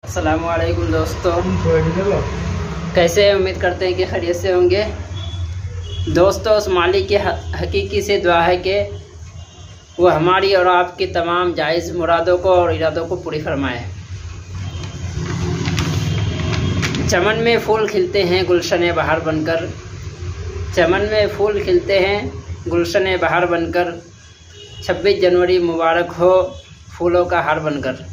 अस्सलामुअलैकुम दोस्तों, कैसे हैं? उम्मीद करते हैं कि खैरियत से होंगे। दोस्तों, उस मालिक की हकीकी से दुआ है कि वो हमारी और आपकी तमाम जायज़ मुरादों को और इरादों को पूरी फरमाए। चमन में फूल खिलते हैं गुलशन बहार बनकर, चमन में फूल खिलते हैं गुलशन बहार बनकर, 26 जनवरी मुबारक हो फूलों का हार बनकर।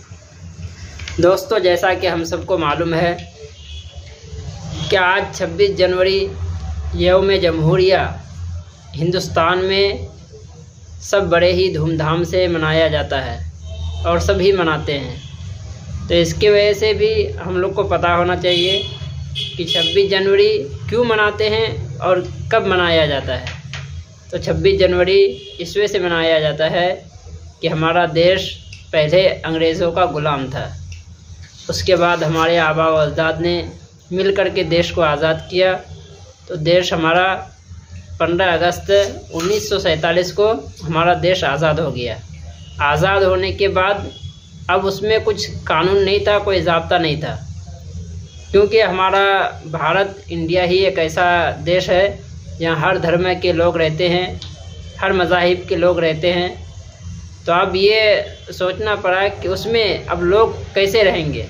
दोस्तों, जैसा कि हम सबको मालूम है कि आज 26 जनवरी यौम जमहूरिया हिंदुस्तान में सब बड़े ही धूमधाम से मनाया जाता है और सभी मनाते हैं। तो इसकी वजह से भी हम लोग को पता होना चाहिए कि 26 जनवरी क्यों मनाते हैं और कब मनाया जाता है। तो 26 जनवरी इस वजह से मनाया जाता है कि हमारा देश पहले अंग्रेज़ों का ग़ुलाम था, उसके बाद हमारे आबा व अजदाद ने मिल कर के देश को आज़ाद किया। तो देश हमारा 15 अगस्त 1947 को हमारा देश आज़ाद हो गया। आज़ाद होने के बाद अब उसमें कुछ कानून नहीं था, कोई ज़ाब्ता नहीं था, क्योंकि हमारा भारत इंडिया ही एक ऐसा देश है जहाँ हर धर्म के लोग रहते हैं, हर मज़ाहिब के लोग रहते हैं। तो अब ये सोचना पड़ा कि उसमें अब लोग कैसे रहेंगे।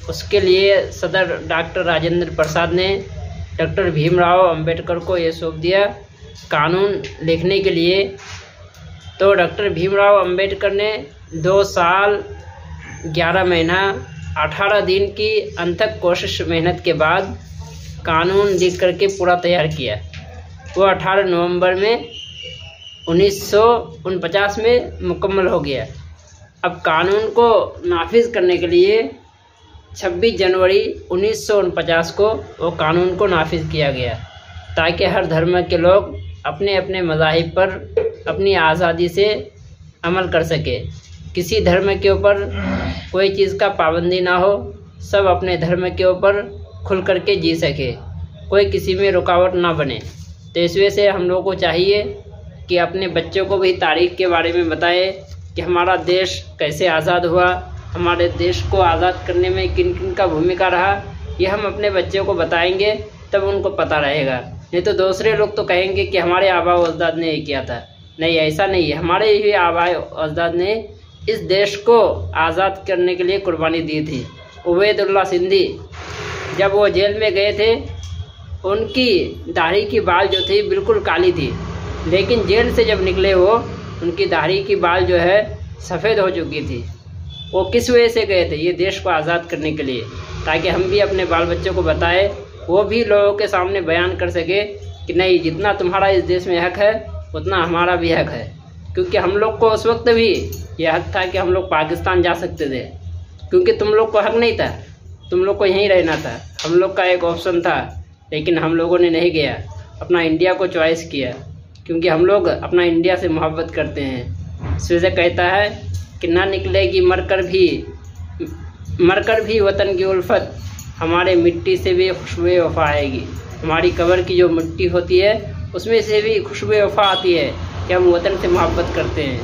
उसके लिए सदर डॉक्टर राजेंद्र प्रसाद ने डॉक्टर भीमराव अंबेडकर को ये सौंप दिया कानून लिखने के लिए। तो डॉक्टर भीमराव अंबेडकर ने 2 साल 11 महीना 18 दिन की अनथक कोशिश मेहनत के बाद कानून लिख करके पूरा तैयार किया। वो 18 नवंबर में 1949 में मुकम्मल हो गया। अब कानून को नाफिज करने के लिए 26 जनवरी 1949 को वो कानून को नाफिज किया गया, ताकि हर धर्म के लोग अपने अपने मज़ाहिब पर अपनी आज़ादी से अमल कर सके। किसी धर्म के ऊपर कोई चीज़ का पाबंदी ना हो, सब अपने धर्म के ऊपर खुल कर के जी सके, कोई किसी में रुकावट ना बने। तो इस वजह से हम लोगों को चाहिए कि अपने बच्चों को भी तारीख़ के बारे में बताए कि हमारा देश कैसे आज़ाद हुआ, हमारे देश को आज़ाद करने में किन किन का भूमिका रहा। ये हम अपने बच्चों को बताएंगे तब उनको पता रहेगा। नहीं तो दूसरे लोग तो कहेंगे कि हमारे आबा व अजदाद ने ये किया था। नहीं, ऐसा नहीं है। हमारे ही आबा व अजदाद ने इस देश को आज़ाद करने के लिए कुर्बानी दी थी। उबैदुल्ला सिंधी जब वो जेल में गए थे, उनकी दाढ़ी की बाल जो थी बिल्कुल काली थी, लेकिन जेल से जब निकले वो, उनकी दाढ़ी की बाल जो है सफ़ेद हो चुकी थी। वो किस वजह से गए थे? ये देश को आज़ाद करने के लिए, ताकि हम भी अपने बाल बच्चों को बताएं, वो भी लोगों के सामने बयान कर सके कि नहीं, जितना तुम्हारा इस देश में हक है उतना हमारा भी हक है। क्योंकि हम लोग को उस वक्त भी यह हक था कि हम लोग पाकिस्तान जा सकते थे, क्योंकि तुम लोग को हक नहीं था, तुम लोग को यहीं रहना था। हम लोग का एक ऑप्शन था, लेकिन हम लोगों ने नहीं गया, अपना इंडिया को चॉइस किया, क्योंकि हम लोग अपना इंडिया से मोहब्बत करते हैं। इस वजह से कहता है कि ना निकलेगी मरकर भी वतन की उल्फत, हमारे मिट्टी से भी खुशबू वफा आएगी। हमारी कब्र की जो मिट्टी होती है उसमें से भी खुशबू वफा आती है कि हम वतन से मोहब्बत करते हैं।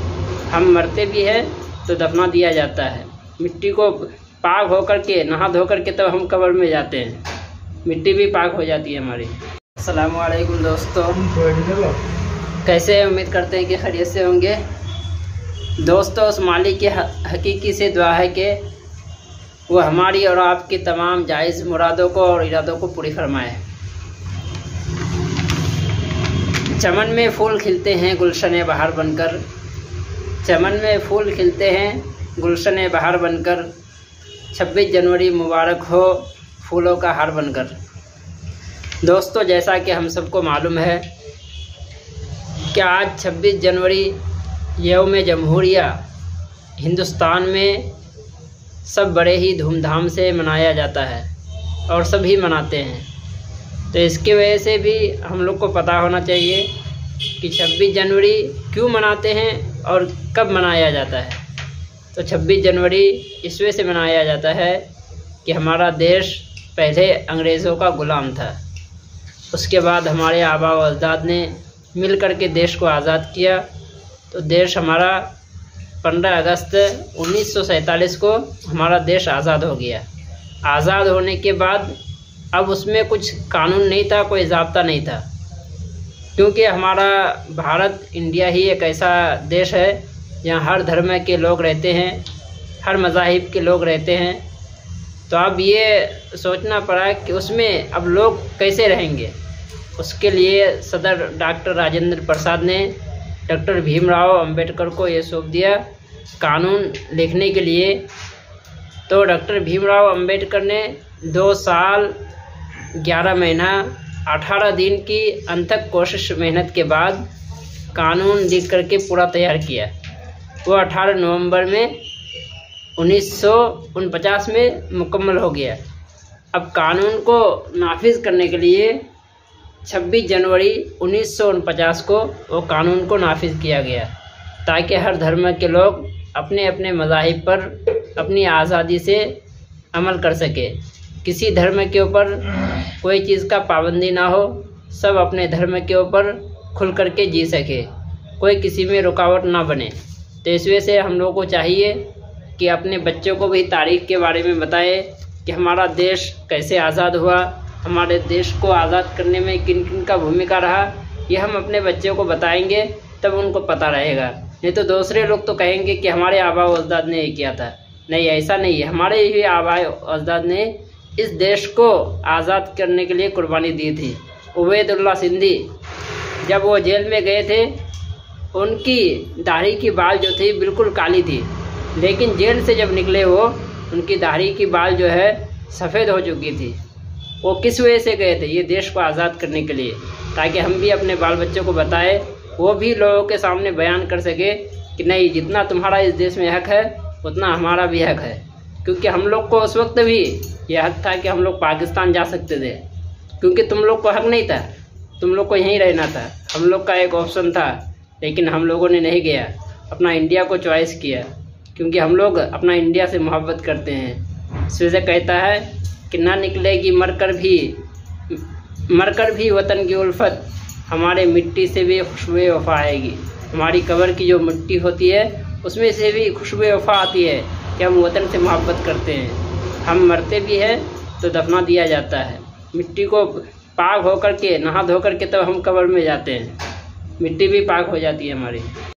हम मरते भी हैं तो दफना दिया जाता है, मिट्टी को पाक होकर के नहा धो कर के तब हम कब्र में जाते हैं, मिट्टी भी पाक हो जाती है हमारी। अस्सलामुअलैकुम दोस्तों, कैसे हैं? उम्मीद करते हैं कि खैरियत से होंगे। दोस्तों, उस मालिक की हकीकी से दुआ है कि वो हमारी और आपकी तमाम जायज़ मुरादों को और इरादों को पूरी फरमाए। चमन में फूल खिलते हैं गुलशन बहार बनकर, चमन में फूल खिलते हैं गुलशन बहार बनकर, 26 जनवरी मुबारक हो फूलों का हार बनकर। दोस्तों, जैसा कि हम सबको मालूम है कि आज 26 जनवरी यौम जमहूरिया हिंदुस्तान में सब बड़े ही धूमधाम से मनाया जाता है और सभी मनाते हैं। तो इसकी वजह से भी हम लोग को पता होना चाहिए कि 26 जनवरी क्यों मनाते हैं और कब मनाया जाता है। तो 26 जनवरी इस वजह से मनाया जाता है कि हमारा देश पहले अंग्रेज़ों का ग़ुलाम था, उसके बाद हमारे आबा व अजदाद ने मिल कर के देश को आज़ाद किया। तो देश हमारा 15 अगस्त 1947 को हमारा देश आज़ाद हो गया। आज़ाद होने के बाद अब उसमें कुछ कानून नहीं था, कोई ज़ाब्ता नहीं था, क्योंकि हमारा भारत इंडिया ही एक ऐसा देश है जहाँ हर धर्म के लोग रहते हैं, हर मज़ाहिब के लोग रहते हैं। तो अब ये सोचना पड़ा कि उसमें अब लोग कैसे रहेंगे। उसके लिए सदर डॉक्टर राजेंद्र प्रसाद ने डॉक्टर भीमराव अंबेडकर को ये सौंप दिया कानून लिखने के लिए। तो डॉक्टर भीमराव अंबेडकर ने 2 साल 11 महीना 18 दिन की अथक कोशिश मेहनत के बाद कानून लिख करके पूरा तैयार किया। वो 18 नवंबर में 1949 में मुकम्मल हो गया। अब कानून को नाफिज करने के लिए 26 जनवरी 1949 को वो कानून को नाफिज किया गया, ताकि हर धर्म के लोग अपने अपने मज़ाहिब पर अपनी आज़ादी से अमल कर सके। किसी धर्म के ऊपर कोई चीज़ का पाबंदी ना हो, सब अपने धर्म के ऊपर खुल करके जी सके, कोई किसी में रुकावट ना बने। तो इस वजह से हम लोगों को चाहिए कि अपने बच्चों को भी तारीख़ के बारे में बताए कि हमारा देश कैसे आज़ाद हुआ, हमारे देश को आज़ाद करने में किन किन का भूमिका रहा। ये हम अपने बच्चों को बताएंगे तब उनको पता रहेगा। नहीं तो दूसरे लोग तो कहेंगे कि हमारे आबा अजदाद ने ये किया था। नहीं, ऐसा नहीं है। हमारे ही आबा अजदाद ने इस देश को आज़ाद करने के लिए कुर्बानी दी थी। उबैदुल्ला सिंधी जब वो जेल में गए थे, उनकी दाढ़ी की बाल जो थी बिल्कुल काली थी, लेकिन जेल से जब निकले वो, उनकी दाढ़ी की बाल जो है सफ़ेद हो चुकी थी। वो किस वजह से गए थे? ये देश को आज़ाद करने के लिए, ताकि हम भी अपने बाल बच्चों को बताएं, वो भी लोगों के सामने बयान कर सके कि नहीं, जितना तुम्हारा इस देश में हक है उतना हमारा भी हक है। क्योंकि हम लोग को उस वक्त भी यह हक था कि हम लोग पाकिस्तान जा सकते थे, क्योंकि तुम लोग को हक नहीं था, तुम लोग को यहीं रहना था। हम लोग का एक ऑप्शन था, लेकिन हम लोगों ने नहीं गया, अपना इंडिया को चॉइस किया, क्योंकि हम लोग अपना इंडिया से मोहब्बत करते हैं। इस वजह से कहता है कि ना निकलेगी मरकर भी वतन की उल्फत, हमारे मिट्टी से भी खुशबू वफा आएगी। हमारी कब्र की जो मिट्टी होती है उसमें से भी खुशबू वफा आती है कि हम वतन से मोहब्बत करते हैं। हम मरते भी हैं तो दफना दिया जाता है, मिट्टी को पाक होकर के, नहा धो कर के तब हम कब्र में जाते हैं, मिट्टी भी पाक हो जाती है हमारी।